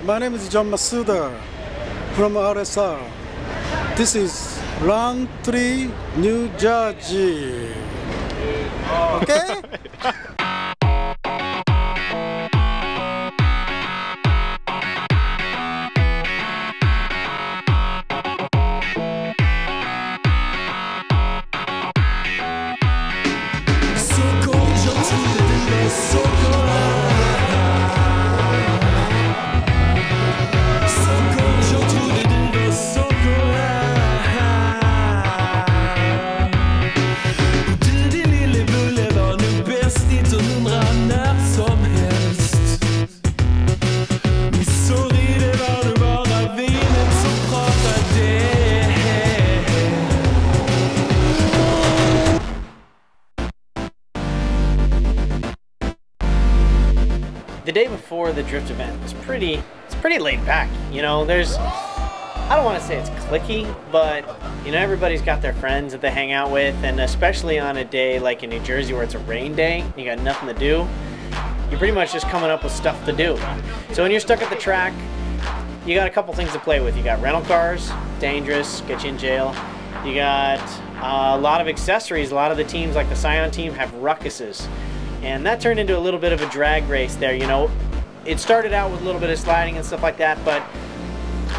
my name is John Masuda from RSR. This is Roundtree, New Jersey. Okay? The day before the drift event was pretty laid back. You know, I don't want to say it's cliquey, but you know, everybody's got their friends that they hang out with, and especially on a day like in New Jersey where it's a rain day, and you got nothing to do, you're pretty much just coming up with stuff to do. So when you're stuck at the track, you got a couple things to play with. You got rental cars, dangerous, get you in jail. You got a lot of accessories. A lot of the teams, like the Scion team, have ruckuses. And that turned into a little bit of a drag race there, you know. It started out with a little bit of sliding and stuff like that, but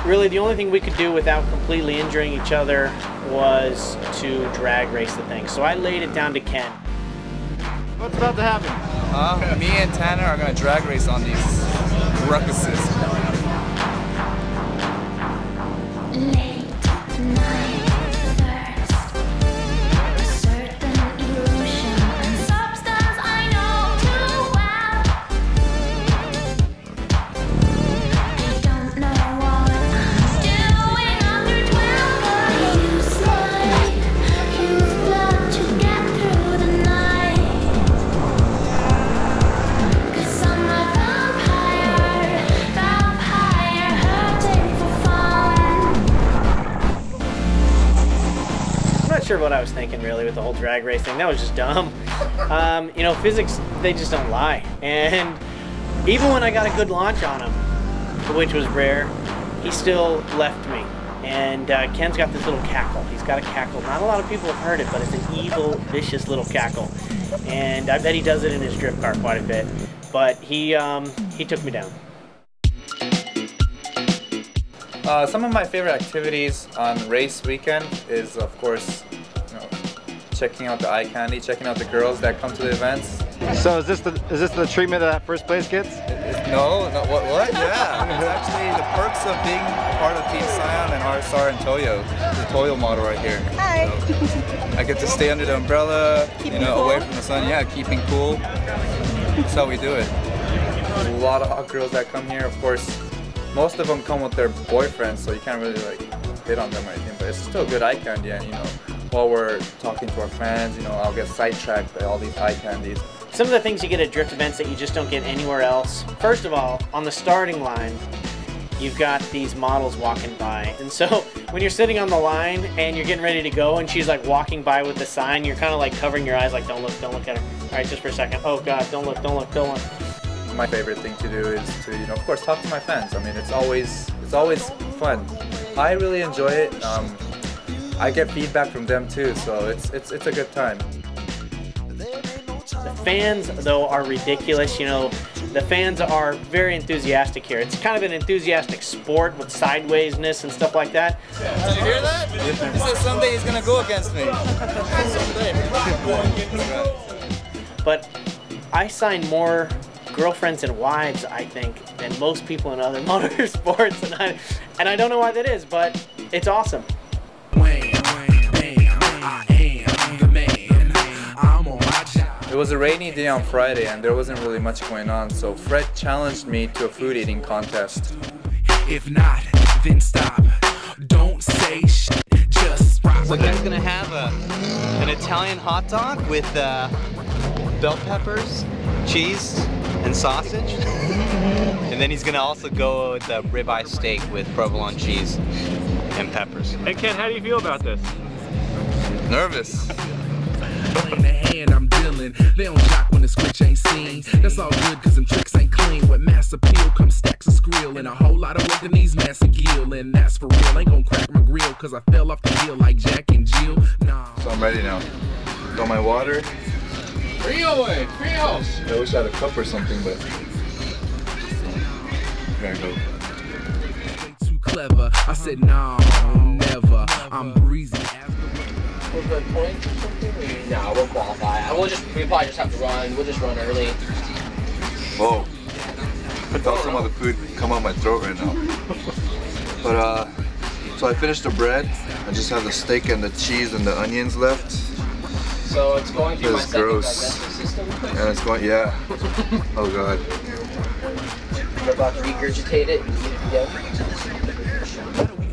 really the only thing we could do without completely injuring each other was to drag race the thing. So I laid it down to Ken. What's about to happen? Me and Tanner are going to drag race on these ruckuses. Sure what I was thinking really with the whole drag race thing. That was just dumb. You know, physics, they just don't lie. And even when I got a good launch on him, which was rare, he still left me. And Ken's got this little cackle. He's got a cackle. Not a lot of people have heard it, but it's an evil, vicious little cackle. And I bet he does it in his drift car quite a bit. But he took me down. Some of my favorite activities on race weekend is, of course, you know, checking out the eye candy, checking out the girls that come to the events. So is this the treatment that first place gets? No, what? Yeah, it's actually the perks of being part of Team Scion and RSR and Toyo, the Toyo model right here. Hi. So I get to stay under the umbrella, Keeping you know, cool. away from the sun. Yeah, keeping cool. That's how we do it. There's a lot of hot girls that come here, of course. Most of them come with their boyfriends, so you can't really like hit on them or anything, but it's still good eye candy. And you know, while we're talking to our fans, you know, I'll get sidetracked by all these eye candies. Some of the things you get at drift events that you just don't get anywhere else. First of all, on the starting line, you've got these models walking by. And so when you're sitting on the line and you're getting ready to go and she's like walking by with the sign, you're kind of like covering your eyes like, don't look at her. All right, just for a second. Oh God, don't look. My favorite thing to do is to, you know, of course, talk to my fans. I mean, it's always fun. I really enjoy it. I get feedback from them too, so it's a good time. The fans, though, are ridiculous. You know, the fans are very enthusiastic here. It's kind of an enthusiastic sport with sidewaysness and stuff like that. Did you hear that? He said someday he's gonna go against me. But I sign more girlfriends and wives, I think, than most people in other motorsports, and I don't know why that is, but it's awesome. It was a rainy day on Friday and there wasn't really much going on, so Fred challenged me to a food eating contest. If not, then stop. Don't say shit, just rock. So Ken's gonna have an Italian hot dog with bell peppers, cheese, and sausage. And then he's gonna also go with the ribeye steak with provolone cheese and peppers. Hey Ken, how do you feel about this? Nervous. playing the hand I'm dealing. They don't shock when the switch ain't seen. That's all good cause them tricks ain't clean. With mass appeal come stacks of skrill and a whole lot of work in these massive gill. And that's for real, ain't gonna crack my grill cause I fell off the hill like Jack and Jill. Nah. So I'm ready now. Got my water. Frio, Frio! I wish I had a cup or something, but here I go. Too clever. I said no, never. I'm breezy. We're good points or something? No, we'll qualify. We'll probably just have to run. We'll just run early. Whoa. I felt some of the food come out my throat right now. But so I finished the bread. I just have the steak and the cheese and the onions left. So it's going through my It's second gross. digestive system. And it's going, yeah. Oh god. We're about to regurgitate it and eat it again.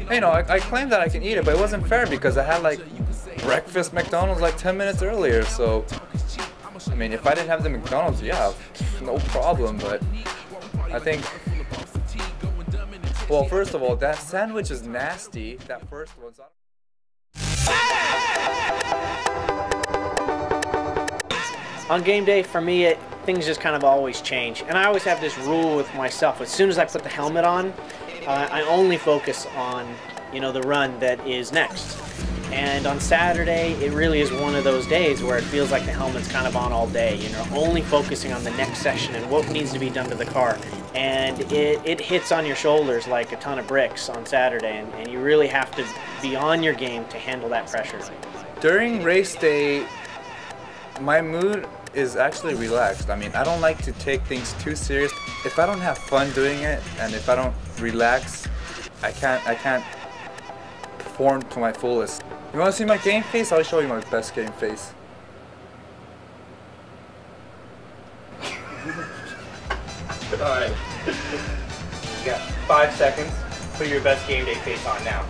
Hey, no, I claimed that I can eat it, but it wasn't fair because I had like breakfast McDonald's like 10 minutes earlier. So, I mean, if I didn't have the McDonald's, yeah, no problem. But I think, well, first of all, that sandwich is nasty. That first one's. On game day, for me, things just kind of always change. And I always have this rule with myself. As soon as I put the helmet on, I only focus on, the run that is next. And on Saturday, it really is one of those days where it feels like the helmet's kind of on all day. Only focusing on the next session and what needs to be done to the car. And it hits on your shoulders like a ton of bricks on Saturday. And you really have to be on your game to handle that pressure. During race day, my mood is actually relaxed. I mean, I don't like to take things too serious. If I don't have fun doing it and if I don't relax, I can't perform to my fullest. You want to see my game face? I'll show you my best game face. Alright. You got 5 seconds. Put your best game day face on now.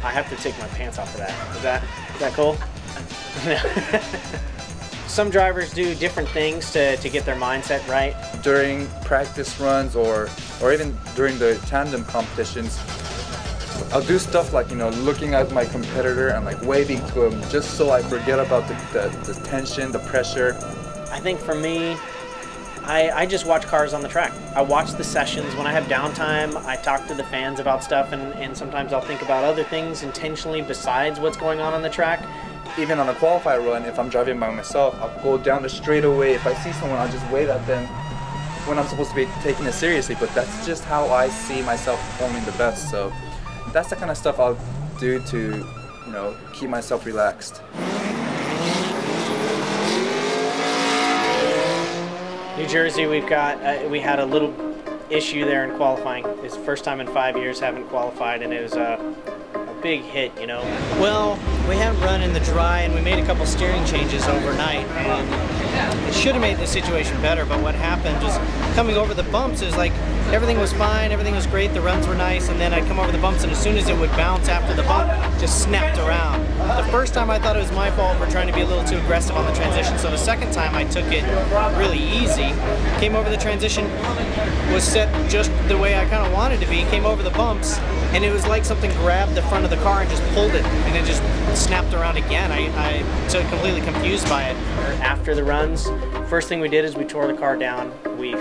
I have to take my pants off for that. Is that cool? Some drivers do different things to get their mindset right. During practice runs or even during the tandem competitions, I'll do stuff like, looking at my competitor and like waving to him just so I forget about the tension, the pressure. I think for me, I just watch cars on the track. I watch the sessions. When I have downtime, I talk to the fans about stuff, and sometimes I'll think about other things intentionally besides what's going on the track. Even on a qualifier run, if I'm driving by myself, I'll go down the straightaway. If I see someone, I'll just wave at them when I'm supposed to be taking it seriously. But that's just how I see myself performing the best. So that's the kind of stuff I'll do to, keep myself relaxed. New Jersey, we had a little issue there in qualifying. It's the first time in 5 years haven't qualified, and it was a big hit, Well, we haven't run in the dry, and we made a couple steering changes overnight, and it should have made the situation better, but what happened was coming over the bumps is like everything was fine, everything was great, the runs were nice, and then I'd come over the bumps, and as soon as it would bounce after the bump, just snapped around. The first time I thought it was my fault for trying to be a little too aggressive on the transition, so the second time I took it really easy, came over the transition, was set just the way I kind of wanted to be, came over the bumps, and it was like something grabbed the front of the car and just pulled it, and it just snapped around again. I so completely confused by it. After the runs, first thing we did is we tore the car down. We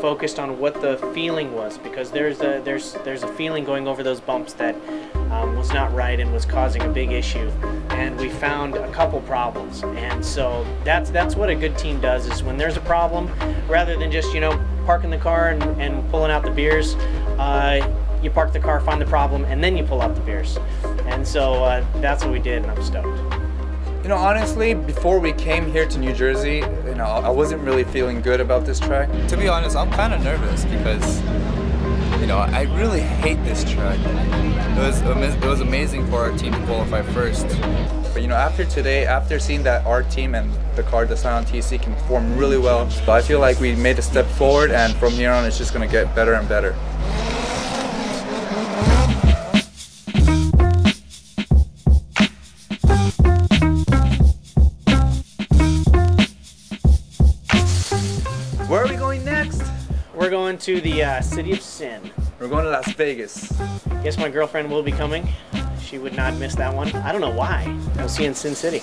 focused on what the feeling was, because there's a feeling going over those bumps that was not right and was causing a big issue, and we found a couple problems. And so that's what a good team does, is when there's a problem, rather than just parking the car and pulling out the beers, you park the car, find the problem, and then you pull out the beers. And so that's what we did, and I'm stoked. Honestly, before we came here to New Jersey, I wasn't really feeling good about this track. To be honest, I'm kind of nervous because, I really hate this track. It was amazing for our team to qualify first. But after today, after seeing that our team and the car, the Scion TC, can perform really well, so I feel like we made a step forward, and from here on, it's just going to get better and better. Where are we going next? We're going to the City of Sin. We're going to Las Vegas. Yes, my girlfriend will be coming. She would not miss that one. I don't know why. We'll see you in Sin City.